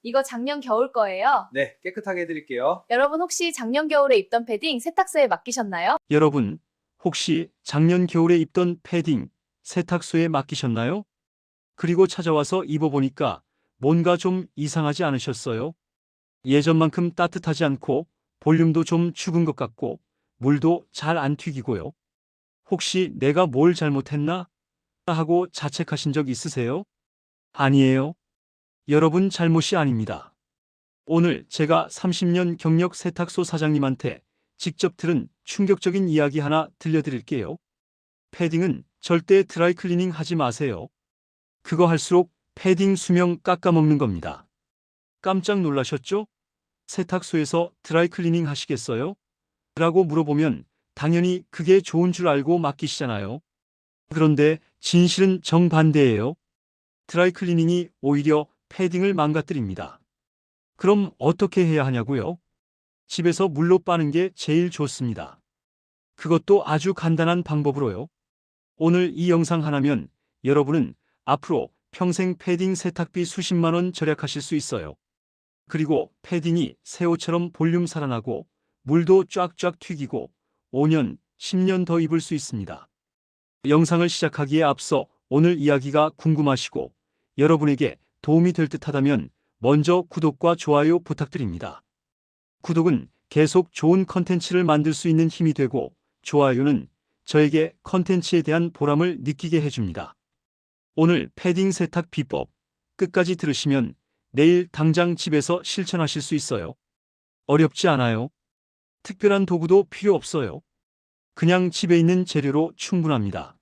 이거 작년 겨울 거예요. 네, 깨끗하게 해드릴게요. 여러분 혹시 작년 겨울에 입던 패딩 세탁소에 맡기셨나요? 여러분, 혹시 작년 겨울에 입던 패딩 세탁소에 맡기셨나요? 그리고 찾아와서 입어보니까 뭔가 좀 이상하지 않으셨어요? 예전만큼 따뜻하지 않고 볼륨도 좀 죽은 것 같고 물도 잘 안 튀기고요. 혹시 내가 뭘 잘못했나? 하고 자책하신 적 있으세요? 아니에요. 여러분 잘못이 아닙니다. 오늘 제가 30년 경력 세탁소 사장님한테 직접 들은 충격적인 이야기 하나 들려드릴게요. 패딩은 절대 드라이클리닝 하지 마세요. 그거 할수록 패딩 수명 깎아먹는 겁니다. 깜짝 놀라셨죠? 세탁소에서 드라이클리닝 하시겠어요? 라고 물어보면 당연히 그게 좋은 줄 알고 맡기시잖아요. 그런데 진실은 정반대예요. 드라이클리닝이 오히려 패딩을 망가뜨립니다. 그럼 어떻게 해야 하냐고요? 집에서 물로 빠는 게 제일 좋습니다. 그것도 아주 간단한 방법으로요. 오늘 이 영상 하나면 여러분은 앞으로 평생 패딩 세탁비 수십만 원 절약하실 수 있어요. 그리고 패딩이 새 옷처럼 볼륨 살아나고 물도 쫙쫙 튀기고 5년, 10년 더 입을 수 있습니다. 영상을 시작하기에 앞서 오늘 이야기가 궁금하시고 여러분에게 도움이 될 듯하다면 먼저 구독과 좋아요 부탁드립니다. 구독은 계속 좋은 컨텐츠를 만들 수 있는 힘이 되고 좋아요는 저에게 컨텐츠에 대한 보람을 느끼게 해줍니다. 오늘 패딩 세탁 비법 끝까지 들으시면 내일 당장 집에서 실천하실 수 있어요. 어렵지 않아요. 특별한 도구도 필요 없어요. 그냥 집에 있는 재료로 충분합니다.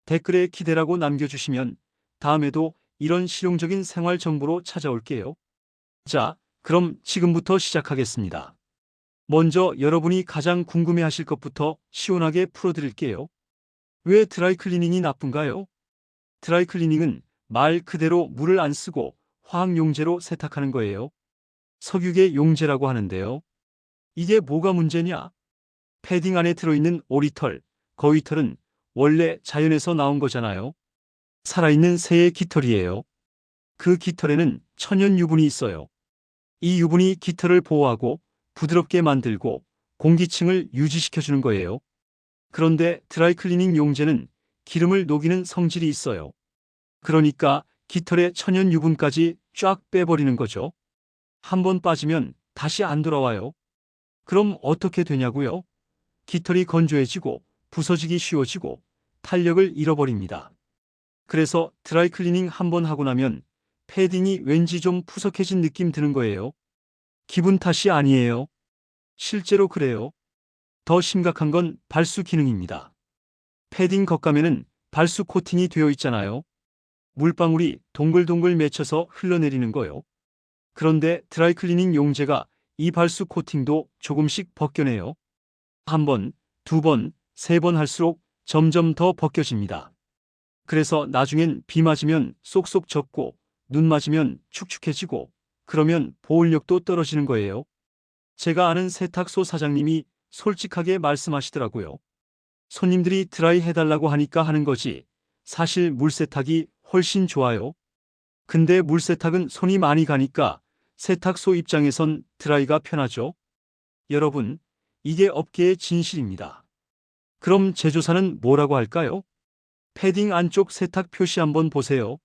댓글에 기대라고 남겨주시면 다음에도 이런 실용적인 생활 정보로 찾아올게요. 자, 그럼 지금부터 시작하겠습니다. 먼저 여러분이 가장 궁금해하실 것부터 시원하게 풀어드릴게요. 왜 드라이클리닝이 나쁜가요? 드라이클리닝은 말 그대로 물을 안 쓰고 화학용제로 세탁하는 거예요. 석유계 용제라고 하는데요. 이게 뭐가 문제냐? 패딩 안에 들어있는 오리털, 거위털은 원래 자연에서 나온 거잖아요. 살아있는 새의 깃털이에요. 그 깃털에는 천연 유분이 있어요. 이 유분이 깃털을 보호하고 부드럽게 만들고 공기층을 유지시켜주는 거예요. 그런데 드라이클리닝 용제는 기름을 녹이는 성질이 있어요. 그러니까 깃털의 천연 유분까지 쫙 빼버리는 거죠. 한 번 빠지면 다시 안 돌아와요. 그럼 어떻게 되냐고요? 깃털이 건조해지고 부서지기 쉬워지고 탄력을 잃어버립니다. 그래서 드라이클리닝 한 번 하고 나면 패딩이 왠지 좀 푸석해진 느낌 드는 거예요. 기분 탓이 아니에요. 실제로 그래요. 더 심각한 건 발수 기능입니다. 패딩 겉감에는 발수 코팅이 되어 있잖아요. 물방울이 동글동글 맺혀서 흘러내리는 거요. 그런데 드라이클리닝 용제가 이 발수 코팅도 조금씩 벗겨내요. 한 번, 두 번, 세 번 할수록 점점 더 벗겨집니다. 그래서 나중엔 비 맞으면 쏙쏙 젖고 눈 맞으면 축축해지고 그러면 보온력도 떨어지는 거예요. 제가 아는 세탁소 사장님이 솔직하게 말씀하시더라고요. 손님들이 드라이 해달라고 하니까 하는 거지. 사실 물세탁이 훨씬 좋아요. 근데 물세탁은 손이 많이 가니까 세탁소 입장에선 드라이가 편하죠. 여러분, 이게 업계의 진실입니다. 그럼 제조사는 뭐라고 할까요? 패딩 안쪽 세탁 표시 한번 보세요.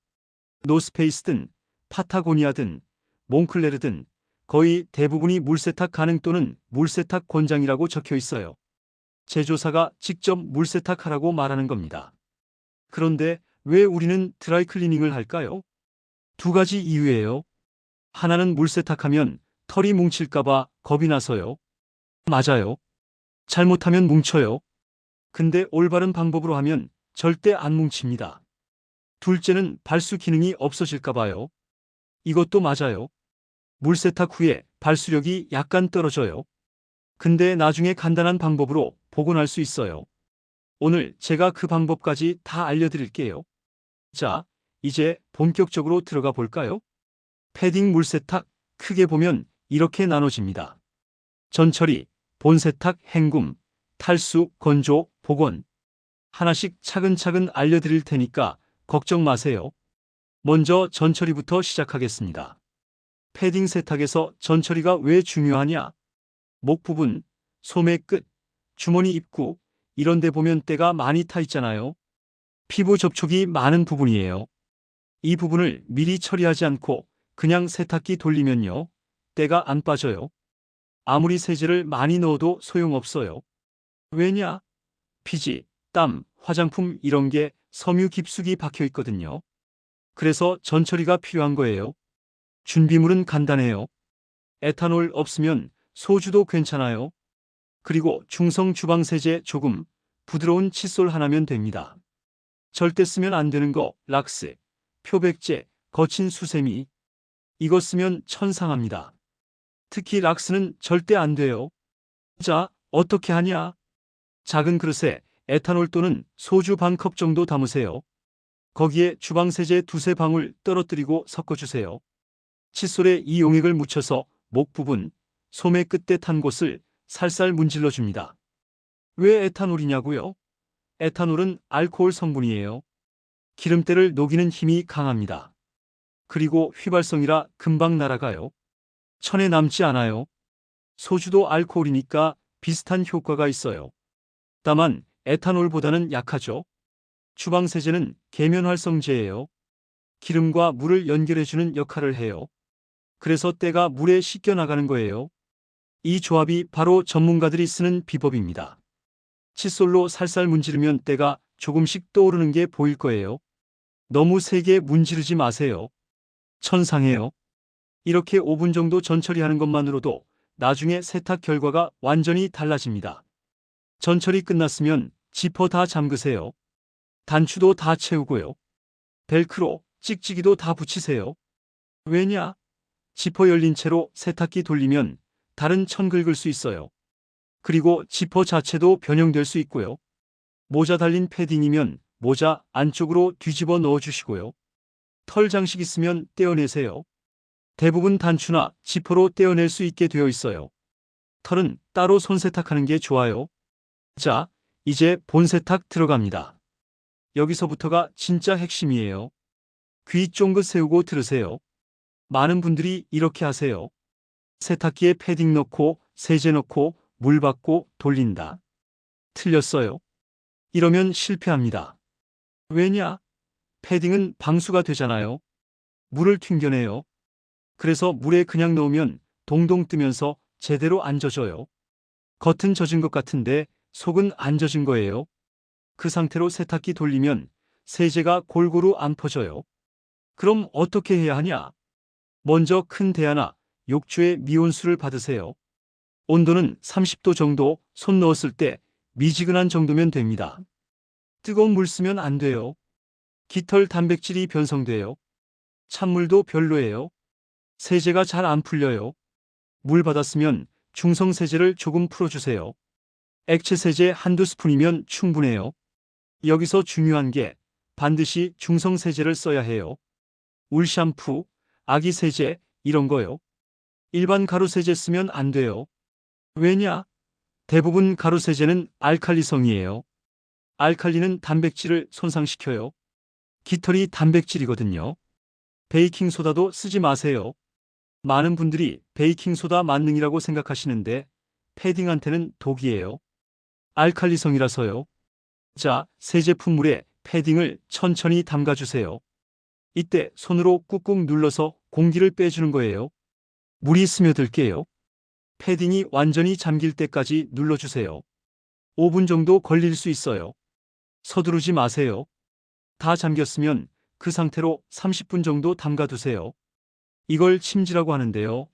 노스페이스든 파타고니아든 몽클레르든 거의 대부분이 물세탁 가능 또는 물세탁 권장이라고 적혀 있어요. 제조사가 직접 물세탁하라고 말하는 겁니다. 그런데 왜 우리는 드라이클리닝을 할까요? 두 가지 이유예요. 하나는 물세탁하면 털이 뭉칠까봐 겁이 나서요. 맞아요. 잘못하면 뭉쳐요. 근데 올바른 방법으로 하면 절대 안 뭉칩니다. 둘째는 발수 기능이 없어질까봐요. 이것도 맞아요. 물세탁 후에 발수력이 약간 떨어져요. 근데 나중에 간단한 방법으로 복원할 수 있어요. 오늘 제가 그 방법까지 다 알려드릴게요. 자, 이제 본격적으로 들어가 볼까요? 패딩 물세탁 크게 보면 이렇게 나눠집니다. 전처리, 본세탁, 헹굼, 탈수, 건조, 복원. 하나씩 차근차근 알려드릴 테니까 걱정 마세요. 먼저 전처리부터 시작하겠습니다. 패딩 세탁에서 전처리가 왜 중요하냐? 목 부분, 소매 끝, 주머니 입구, 이런 데 보면 때가 많이 타 있잖아요. 피부 접촉이 많은 부분이에요. 이 부분을 미리 처리하지 않고 그냥 세탁기 돌리면요, 때가 안 빠져요. 아무리 세제를 많이 넣어도 소용없어요. 왜냐? 피지, 땀, 화장품 이런 게 섬유 깊숙이 박혀 있거든요. 그래서 전처리가 필요한 거예요. 준비물은 간단해요. 에탄올 없으면 소주도 괜찮아요. 그리고 중성 주방세제 조금, 부드러운 칫솔 하나면 됩니다. 절대 쓰면 안 되는 거, 락스, 표백제, 거친 수세미. 이거 쓰면 천상합니다. 특히 락스는 절대 안 돼요. 자, 어떻게 하냐? 작은 그릇에 에탄올 또는 소주 반 컵 정도 담으세요. 거기에 주방세제 두세 방울 떨어뜨리고 섞어주세요. 칫솔에 이 용액을 묻혀서 목 부분, 소매 끝에 탄 곳을 살살 문질러 줍니다. 왜 에탄올이냐고요? 에탄올은 알코올 성분이에요. 기름때를 녹이는 힘이 강합니다. 그리고 휘발성이라 금방 날아가요. 천에 남지 않아요. 소주도 알코올이니까 비슷한 효과가 있어요. 다만 에탄올보다는 약하죠. 주방세제는 계면활성제예요. 기름과 물을 연결해주는 역할을 해요. 그래서 때가 물에 씻겨 나가는 거예요. 이 조합이 바로 전문가들이 쓰는 비법입니다. 칫솔로 살살 문지르면 때가 조금씩 떠오르는 게 보일 거예요. 너무 세게 문지르지 마세요. 천상해요. 이렇게 5분 정도 전처리하는 것만으로도 나중에 세탁 결과가 완전히 달라집니다. 전처리 끝났으면 지퍼 다 잠그세요. 단추도 다 채우고요. 벨크로, 찍찍이도 다 붙이세요. 왜냐? 지퍼 열린 채로 세탁기 돌리면 다른 천 긁을 수 있어요. 그리고 지퍼 자체도 변형될 수 있고요. 모자 달린 패딩이면 모자 안쪽으로 뒤집어 넣어주시고요. 털 장식 있으면 떼어내세요. 대부분 단추나 지퍼로 떼어낼 수 있게 되어 있어요. 털은 따로 손세탁하는 게 좋아요. 자, 이제 본세탁 들어갑니다. 여기서부터가 진짜 핵심이에요. 귀 쫑긋 세우고 들으세요. 많은 분들이 이렇게 하세요. 세탁기에 패딩 넣고 세제 넣고 물 받고 돌린다. 틀렸어요. 이러면 실패합니다. 왜냐? 패딩은 방수가 되잖아요. 물을 튕겨내요. 그래서 물에 그냥 넣으면 동동 뜨면서 제대로 안 젖어요. 겉은 젖은 것 같은데 속은 안 젖은 거예요. 그 상태로 세탁기 돌리면 세제가 골고루 안 퍼져요. 그럼 어떻게 해야 하냐? 먼저 큰 대야나 욕조에 미온수를 받으세요. 온도는 30도 정도, 손 넣었을 때 미지근한 정도면 됩니다. 뜨거운 물 쓰면 안 돼요. 깃털 단백질이 변성돼요. 찬물도 별로예요. 세제가 잘 안 풀려요. 물 받았으면 중성세제를 조금 풀어주세요. 액체 세제 한두 스푼이면 충분해요. 여기서 중요한 게 반드시 중성세제를 써야 해요. 울 샴푸, 아기 세제, 이런 거요. 일반 가루 세제 쓰면 안 돼요. 왜냐? 대부분 가루 세제는 알칼리성이에요. 알칼리는 단백질을 손상시켜요. 깃털이 단백질이거든요. 베이킹소다도 쓰지 마세요. 많은 분들이 베이킹소다 만능이라고 생각하시는데 패딩한테는 독이에요. 알칼리성이라서요. 자, 새 제품물에 패딩을 천천히 담가주세요. 이때 손으로 꾹꾹 눌러서 공기를 빼주는 거예요. 물이 스며들게요. 패딩이 완전히 잠길 때까지 눌러주세요. 5분 정도 걸릴 수 있어요. 서두르지 마세요. 다 잠겼으면 그 상태로 30분 정도 담가두세요. 이걸 침지라고 하는데요.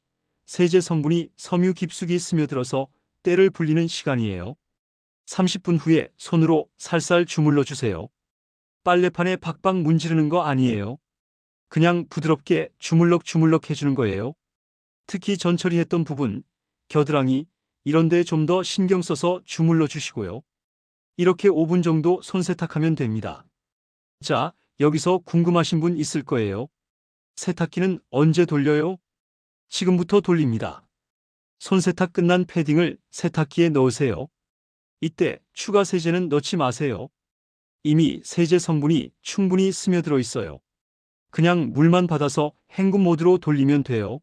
세제 성분이 섬유 깊숙이 스며들어서 때를 불리는 시간이에요. 30분 후에 손으로 살살 주물러 주세요. 빨래판에 박박 문지르는 거 아니에요. 그냥 부드럽게 주물럭 해주는 거예요. 특히 전처리했던 부분, 겨드랑이, 이런 데 좀 더 신경 써서 주물러 주시고요. 이렇게 5분 정도 손세탁하면 됩니다. 자, 여기서 궁금하신 분 있을 거예요. 세탁기는 언제 돌려요? 지금부터 돌립니다. 손세탁 끝난 패딩을 세탁기에 넣으세요. 이때 추가 세제는 넣지 마세요. 이미 세제 성분이 충분히 스며들어 있어요. 그냥 물만 받아서 헹굼 모드로 돌리면 돼요.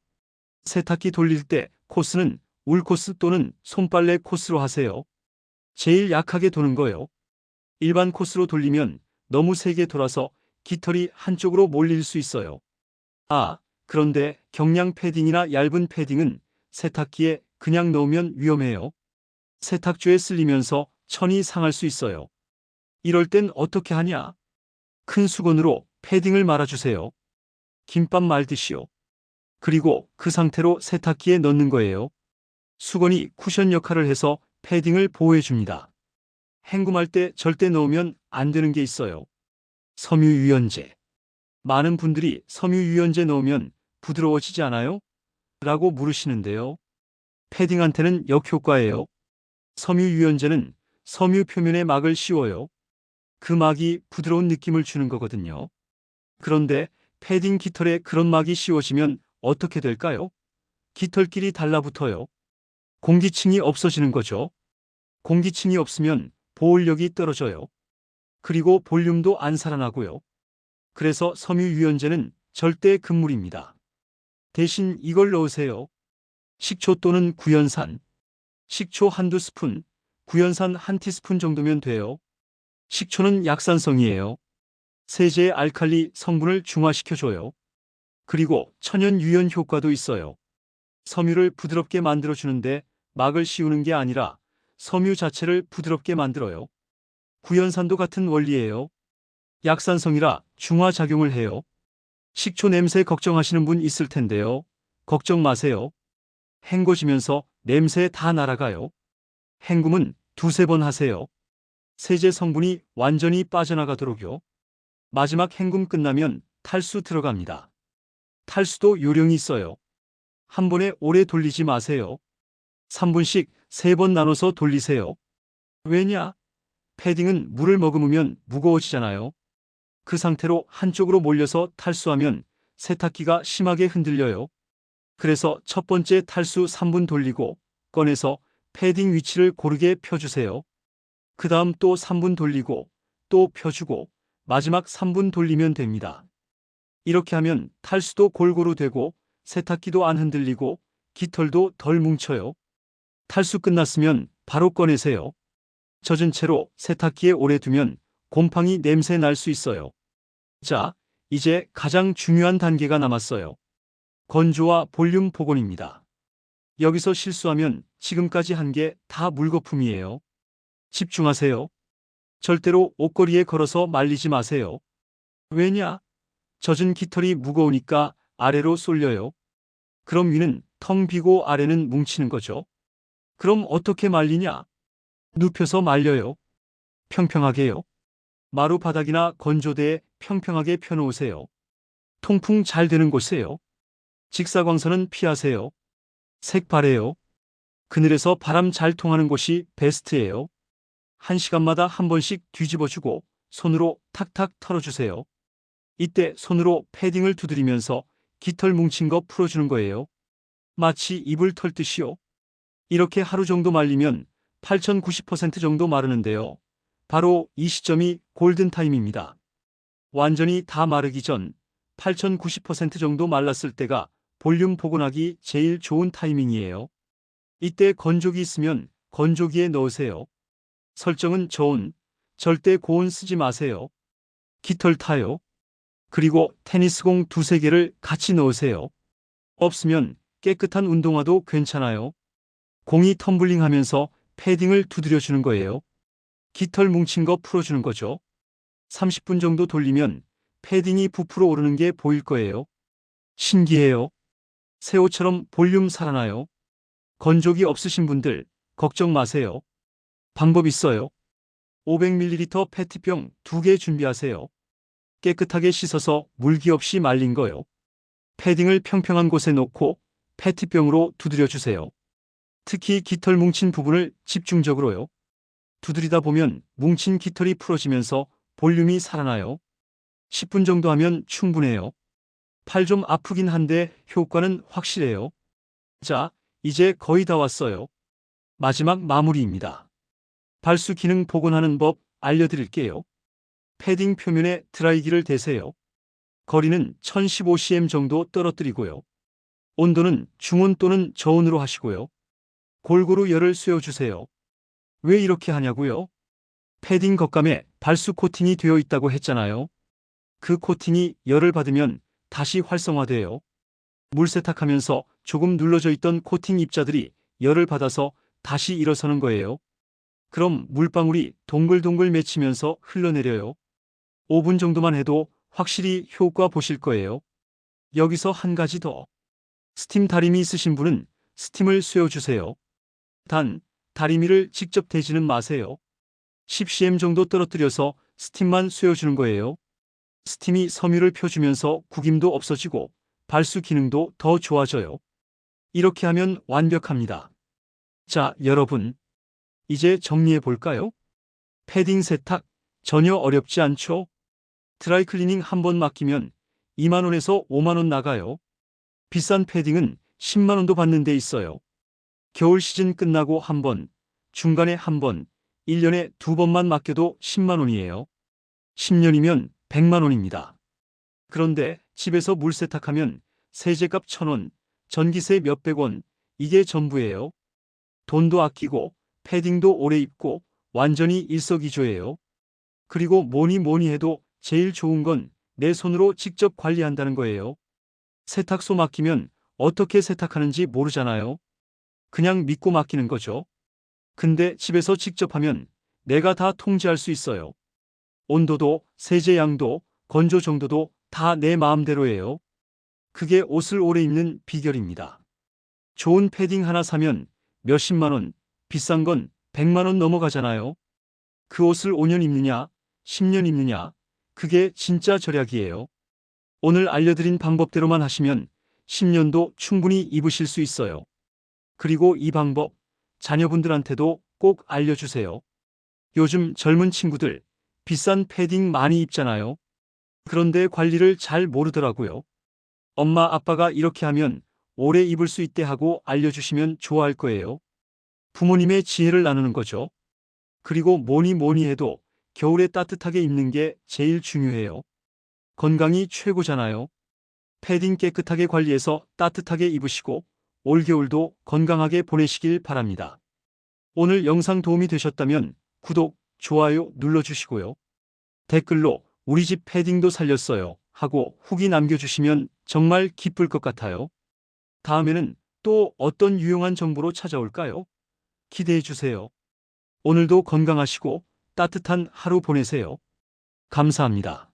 세탁기 돌릴 때 코스는 울 코스 또는 손빨래 코스로 하세요. 제일 약하게 도는 거요. 일반 코스로 돌리면 너무 세게 돌아서 깃털이 한쪽으로 몰릴 수 있어요. 그런데 경량 패딩이나 얇은 패딩은 세탁기에 그냥 넣으면 위험해요. 세탁조에 쓸리면서 천이 상할 수 있어요. 이럴 땐 어떻게 하냐? 큰 수건으로 패딩을 말아주세요. 김밥 말듯이요. 그리고 그 상태로 세탁기에 넣는 거예요. 수건이 쿠션 역할을 해서 패딩을 보호해줍니다. 헹굼할 때 절대 넣으면 안 되는 게 있어요. 섬유유연제. 많은 분들이 섬유유연제 넣으면 부드러워지지 않아요? 라고 물으시는데요. 패딩한테는 역효과예요. 섬유유연제는 섬유 표면에 막을 씌워요. 그 막이 부드러운 느낌을 주는 거거든요. 그런데 패딩 깃털에 그런 막이 씌워지면 어떻게 될까요? 깃털끼리 달라붙어요. 공기층이 없어지는 거죠. 공기층이 없으면 보온력이 떨어져요. 그리고 볼륨도 안 살아나고요. 그래서 섬유유연제는 절대 금물입니다. 대신 이걸 넣으세요. 식초 또는 구연산. 식초 한두 스푼, 구연산 한 티스푼 정도면 돼요. 식초는 약산성이에요. 세제의 알칼리 성분을 중화시켜줘요. 그리고 천연 유연 효과도 있어요. 섬유를 부드럽게 만들어주는데 막을 씌우는 게 아니라 섬유 자체를 부드럽게 만들어요. 구연산도 같은 원리예요. 약산성이라 중화작용을 해요. 식초 냄새 걱정하시는 분 있을 텐데요. 걱정 마세요. 헹궈지면서 냄새 다 날아가요. 헹굼은 두세 번 하세요. 세제 성분이 완전히 빠져나가도록요. 마지막 헹굼 끝나면 탈수 들어갑니다. 탈수도 요령이 있어요. 한 번에 오래 돌리지 마세요. 3분씩 3번 나눠서 돌리세요. 왜냐? 패딩은 물을 머금으면 무거워지잖아요. 그 상태로 한쪽으로 몰려서 탈수하면 세탁기가 심하게 흔들려요. 그래서 첫 번째 탈수 3분 돌리고 꺼내서 패딩 위치를 고르게 펴주세요. 그 다음 또 3분 돌리고 또 펴주고 마지막 3분 돌리면 됩니다. 이렇게 하면 탈수도 골고루 되고 세탁기도 안 흔들리고 깃털도 덜 뭉쳐요. 탈수 끝났으면 바로 꺼내세요. 젖은 채로 세탁기에 오래 두면 곰팡이 냄새 날 수 있어요. 자, 이제 가장 중요한 단계가 남았어요. 건조와 볼륨 복원입니다. 여기서 실수하면 지금까지 한 게 다 물거품이에요. 집중하세요. 절대로 옷걸이에 걸어서 말리지 마세요. 왜냐? 젖은 깃털이 무거우니까 아래로 쏠려요. 그럼 위는 텅 비고 아래는 뭉치는 거죠. 그럼 어떻게 말리냐? 눕혀서 말려요. 평평하게요. 마루 바닥이나 건조대에 평평하게 펴놓으세요. 통풍 잘 되는 곳에요. 직사광선은 피하세요. 색바래요. 그늘에서 바람 잘 통하는 곳이 베스트예요. 1시간마다 한 번씩 뒤집어주고 손으로 탁탁 털어주세요. 이때 손으로 패딩을 두드리면서 깃털 뭉친 거 풀어주는 거예요. 마치 이불 털듯이요. 이렇게 하루 정도 말리면 8,090% 정도 마르는데요. 바로 이 시점이 골든타임입니다. 완전히 다 마르기 전 8,090% 정도 말랐을 때가 볼륨 복원하기 제일 좋은 타이밍이에요. 이때 건조기 있으면 건조기에 넣으세요. 설정은 저온, 절대 고온 쓰지 마세요. 깃털 타요. 그리고 테니스공 두세 개를 같이 넣으세요. 없으면 깨끗한 운동화도 괜찮아요. 공이 텀블링 하면서 패딩을 두드려주는 거예요. 깃털 뭉친 거 풀어주는 거죠. 30분 정도 돌리면 패딩이 부풀어 오르는 게 보일 거예요. 신기해요. 새 옷처럼 볼륨 살아나요. 건조기 없으신 분들 걱정 마세요. 방법 있어요. 500ml 페트병 2개 준비하세요. 깨끗하게 씻어서 물기 없이 말린 거요. 패딩을 평평한 곳에 놓고 페트병으로 두드려 주세요. 특히 깃털 뭉친 부분을 집중적으로요. 두드리다 보면 뭉친 깃털이 풀어지면서 볼륨이 살아나요. 10분 정도 하면 충분해요. 팔 좀 아프긴 한데 효과는 확실해요. 자, 이제 거의 다 왔어요. 마지막 마무리입니다. 발수 기능 복원하는 법 알려드릴게요. 패딩 표면에 드라이기를 대세요. 거리는 1015cm 정도 떨어뜨리고요. 온도는 중온 또는 저온으로 하시고요. 골고루 열을 쐬어주세요. 왜 이렇게 하냐고요? 패딩 겉감에 발수 코팅이 되어 있다고 했잖아요. 그 코팅이 열을 받으면 다시 활성화돼요. 물 세탁하면서 조금 눌러져 있던 코팅 입자들이 열을 받아서 다시 일어서는 거예요. 그럼 물방울이 동글동글 맺히면서 흘러내려요. 5분 정도만 해도 확실히 효과 보실 거예요. 여기서 한 가지 더. 스팀 다리미 있으신 분은 스팀을 쐬어주세요. 단, 다리미를 직접 대지는 마세요. 10cm 정도 떨어뜨려서 스팀만 쐬어주는 거예요. 스팀이 섬유를 펴주면서 구김도 없어지고 발수 기능도 더 좋아져요. 이렇게 하면 완벽합니다. 자, 여러분. 이제 정리해 볼까요? 패딩 세탁 전혀 어렵지 않죠? 드라이클리닝 한 번 맡기면 2만 원에서 5만 원 나가요. 비싼 패딩은 10만 원도 받는 데 있어요. 겨울 시즌 끝나고 한 번, 중간에 한 번, 1년에 2번만 맡겨도 10만 원이에요. 10년이면 100만 원입니다. 그런데 집에서 물 세탁하면 세제값 1,000원, 전기세 몇백 원, 이게 전부예요. 돈도 아끼고 패딩도 오래 입고 완전히 일석이조예요. 그리고 뭐니 해도 제일 좋은 건 내 손으로 직접 관리한다는 거예요. 세탁소 맡기면 어떻게 세탁하는지 모르잖아요. 그냥 믿고 맡기는 거죠. 근데 집에서 직접 하면 내가 다 통제할 수 있어요. 온도도, 세제 양도, 건조 정도도 다 내 마음대로예요. 그게 옷을 오래 입는 비결입니다. 좋은 패딩 하나 사면 몇십만 원, 비싼 건 100만 원 넘어가잖아요. 그 옷을 5년 입느냐, 10년 입느냐, 그게 진짜 절약이에요. 오늘 알려드린 방법대로만 하시면 10년도 충분히 입으실 수 있어요. 그리고 이 방법, 자녀분들한테도 꼭 알려주세요. 요즘 젊은 친구들 비싼 패딩 많이 입잖아요. 그런데 관리를 잘 모르더라고요. 엄마, 아빠가 이렇게 하면 오래 입을 수 있대 하고 알려주시면 좋아할 거예요. 부모님의 지혜를 나누는 거죠. 그리고 뭐니 해도 겨울에 따뜻하게 입는 게 제일 중요해요. 건강이 최고잖아요. 패딩 깨끗하게 관리해서 따뜻하게 입으시고 올겨울도 건강하게 보내시길 바랍니다. 오늘 영상 도움이 되셨다면 구독, 좋아요 눌러주시고요. 댓글로 우리 집 패딩도 살렸어요 하고 후기 남겨주시면 정말 기쁠 것 같아요. 다음에는 또 어떤 유용한 정보로 찾아올까요? 기대해 주세요. 오늘도 건강하시고 따뜻한 하루 보내세요. 감사합니다.